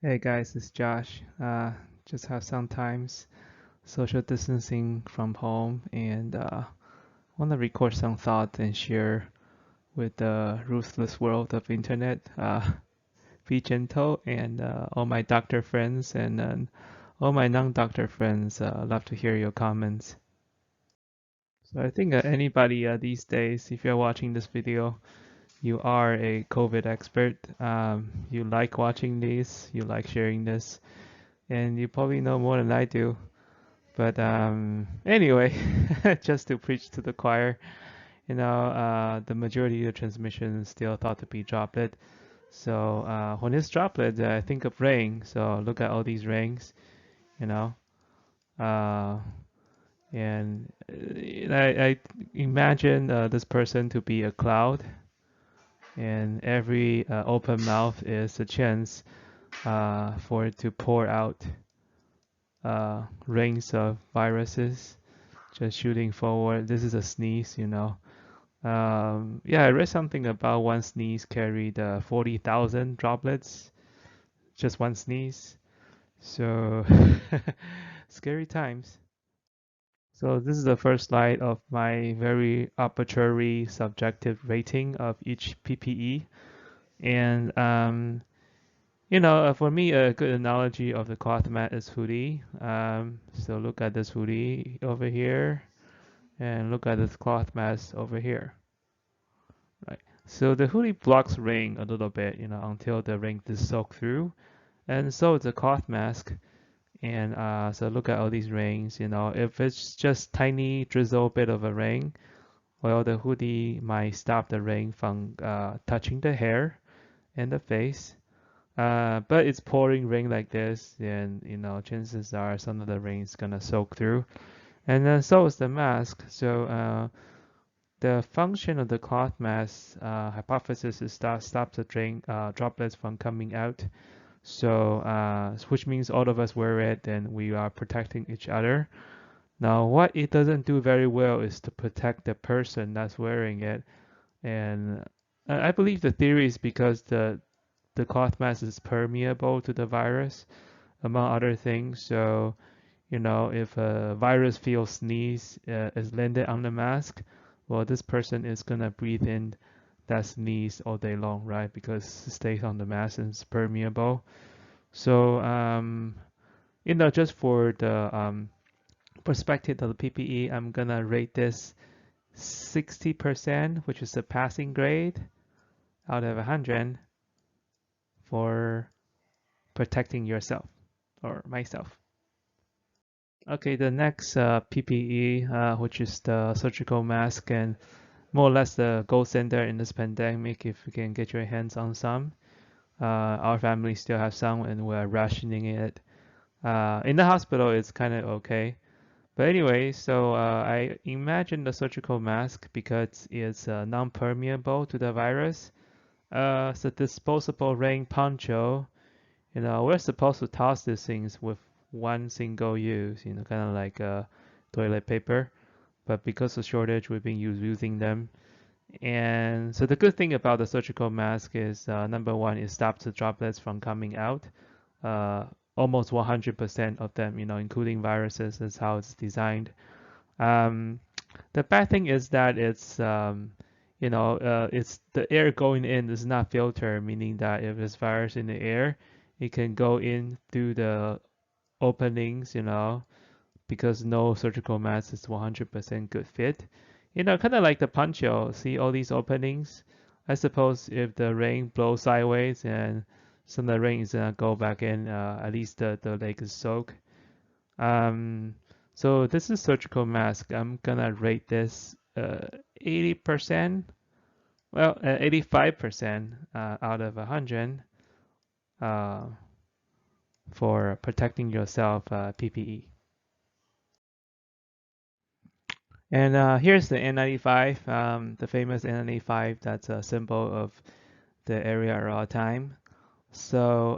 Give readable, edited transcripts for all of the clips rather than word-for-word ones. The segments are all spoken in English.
Hey guys, it's Josh. Just have sometimes social distancing from home and want to record some thoughts and share with the ruthless world of internet. Be gentle and all my doctor friends and all my non-doctor friends. Love to hear your comments. So I think anybody these days, if you're watching this video, you are a COVID expert. You like watching these, you like sharing this, and you probably know more than I do. But anyway, just to preach to the choir, the majority of transmission is still thought to be droplet. So when it's droplet, I think of rain. So look at all these rings, you know, uh, and I imagine this person to be a cloud, and every open mouth is a chance for it to pour out rings of viruses just shooting forward. This is a sneeze. Yeah, I read something about one sneeze carried 40,000 droplets, just one sneeze. So scary times. So this is the first slide of my very arbitrary subjective rating of each PPE. And for me, a good analogy of the cloth mat is hoodie. So look at this hoodie over here, and look at this cloth mask over here. Right. So the hoodie blocks rain a little bit, until the rain is soaked through. And so it's a cloth mask. And so look at all these rains, if it's just tiny drizzle bit of a rain, well, the hoodie might stop the rain from touching the hair and the face. But it's pouring rain like this, and chances are some of the rain is gonna soak through. And then so is the mask. So the function of the cloth mask hypothesis is that stops the droplets from coming out. So, which means all of us wear it and we are protecting each other. Now, what it doesn't do very well is to protect the person that's wearing it. And I believe the theory is because the cloth mask is permeable to the virus, among other things. So, if a virus feels sneeze is landed on the mask, well, this person is gonna breathe in that sneeze all day long, right? Because it stays on the mask and it's permeable. So, just for the perspective of the PPE, I'm gonna rate this 60%, which is the passing grade out of 100 for protecting yourself or myself. Okay, the next PPE, which is the surgical mask, and more or less the gold standard in this pandemic. If you can get your hands on some, our family still have some, and we're rationing it. In the hospital, it's kind of okay. But anyway, so I imagine the surgical mask because it's non-permeable to the virus. It's a disposable rain poncho. We're supposed to toss these things with one single use, kind of like toilet paper. But because of shortage, we've been using them. And so the good thing about the surgical mask is number one, it stops the droplets from coming out. Uh, Almost 100% of them, including viruses, is how it's designed. Um, the bad thing is that it's the air going in is not filtered, meaning that if there's virus in the air, it can go in through the openings, because no surgical mask is 100% good fit. Kind of like the poncho. See all these openings? I suppose if the rain blows sideways and some of the rain is gonna go back in, at least the leg is soaked. Um, so this is surgical mask. I'm gonna rate this 80%, well, 85% out of 100 uh, for protecting yourself, PPE. And here's the N95, the famous N95 that's a symbol of the area at all time. So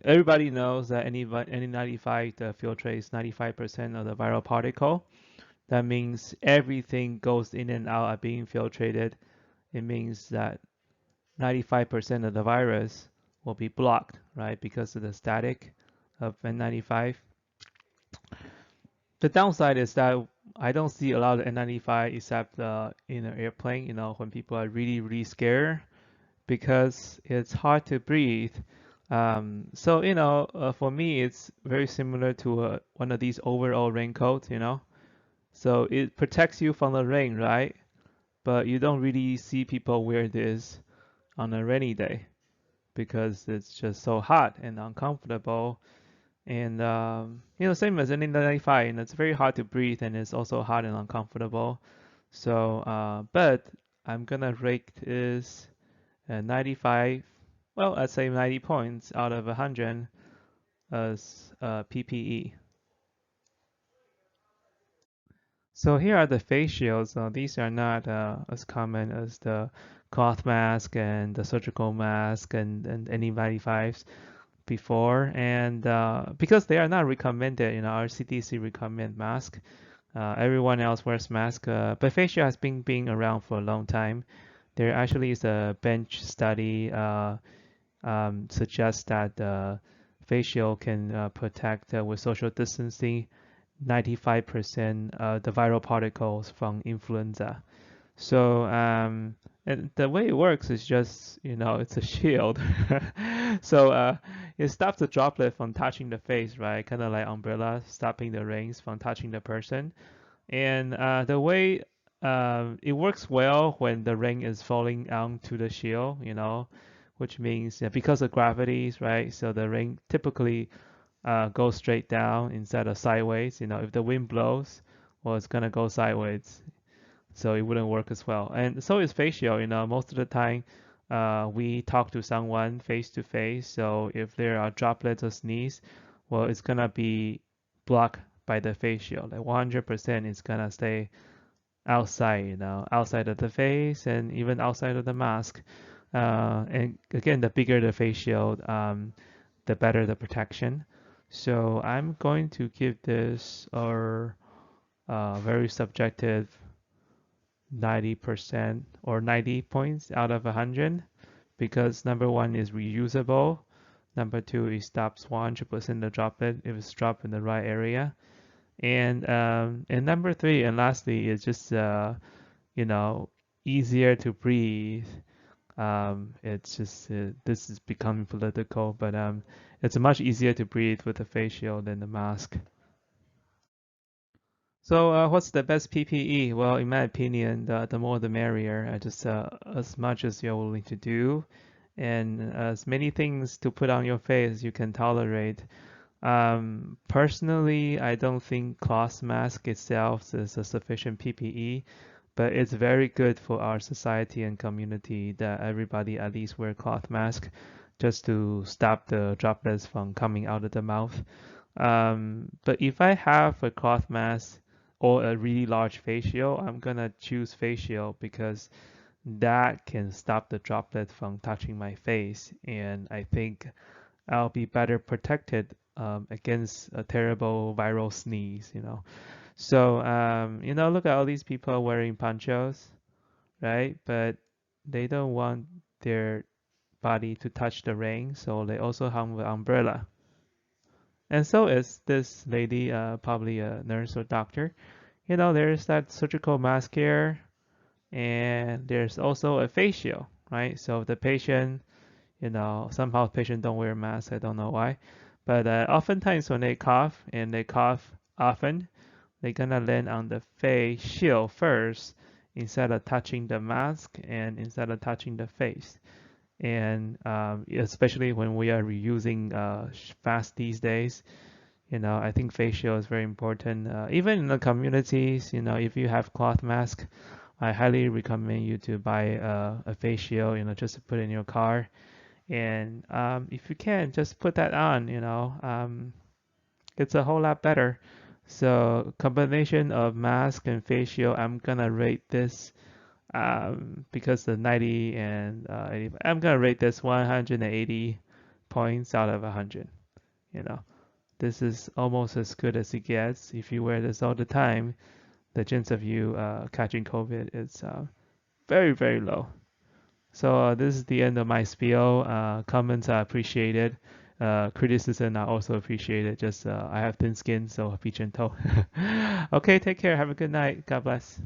everybody knows that N95 filtrates 95% of the viral particle. That means everything goes in and out of being filtrated. It means that 95% of the virus will be blocked, right? Because of the static of N95. The downside is that I don't see a lot of N95 except in an airplane, when people are really, really scared because it's hard to breathe. So, for me, it's very similar to one of these overall raincoats. So it protects you from the rain, right? But you don't really see people wear this on a rainy day because it's just so hot and uncomfortable. And same as an N95, and it's very hard to breathe, and it's also hot and uncomfortable. So, but I'm gonna rate this 95. Well, I'd say 90 points out of 100 as PPE. So here are the face shields. These are not as common as the cloth mask and the surgical mask and N95s before, and because they are not recommended, our CDC recommend mask. Everyone else wears mask, but facial has been being around for a long time. There actually is a bench study suggests that facial can protect with social distancing 95% the viral particles from influenza. So, and the way it works is just, it's a shield. So, it stops the droplet from touching the face, right? Kind of like umbrella, stopping the rains from touching the person. And the way it works well when the rain is falling onto the shield, which means because of gravities, right? So the rain typically goes straight down instead of sideways. If the wind blows, well, it's gonna go sideways, so it wouldn't work as well. And so is facial. Most of the time, we talk to someone face to face. So if there are droplets of sneeze, well, it's gonna be blocked by the facial. Like 100% is gonna stay outside, outside of the face and even outside of the mask. And again, the bigger the face shield, the better the protection. So I'm going to give this a very subjective 90% or 90 points out of 100 because number one is reusable. Number two, it stops 100% the droplet if it's dropped in the right area. And number three, and lastly, is just you know easier to breathe. It's just this is becoming political, but it's much easier to breathe with the face shield than the mask. So, what's the best PPE? Well, in my opinion, the more the merrier. Just as much as you're willing to do, and as many things to put on your face you can tolerate. Personally, I don't think cloth mask itself is a sufficient PPE, but it's very good for our society and community that everybody at least wear cloth mask just to stop the droplets from coming out of the mouth. But if I have a cloth mask or a really large face shield, I'm gonna choose face shield because that can stop the droplet from touching my face, and I think I'll be better protected against a terrible viral sneeze. So, look at all these people wearing ponchos, right? But they don't want their body to touch the rain, so they also hung the umbrella. And so is this lady, probably a nurse or doctor. There's that surgical mask here, and there's also a face shield, right? So the patient, somehow patient don't wear masks. I don't know why, but oftentimes when they cough and they cough often, they're gonna land on the face shield first instead of touching the mask and instead of touching the face. And especially when we are reusing fast these days, I think face shield is very important. Even in the communities, if you have cloth mask, I highly recommend you to buy a face shield, just to put in your car. And if you can, just put that on, it's a whole lot better. So combination of mask and face shield, I'm gonna rate this because the 90 and 80, I'm gonna rate this 180 points out of 100. You know, this is almost as good as it gets. If you wear this all the time, the chance of you catching COVID is very, very low. So this is the end of my spiel. Comments are appreciated. Criticism are also appreciated. Just I have thin skin, so be gentle. Okay, take care. Have a good night. God bless.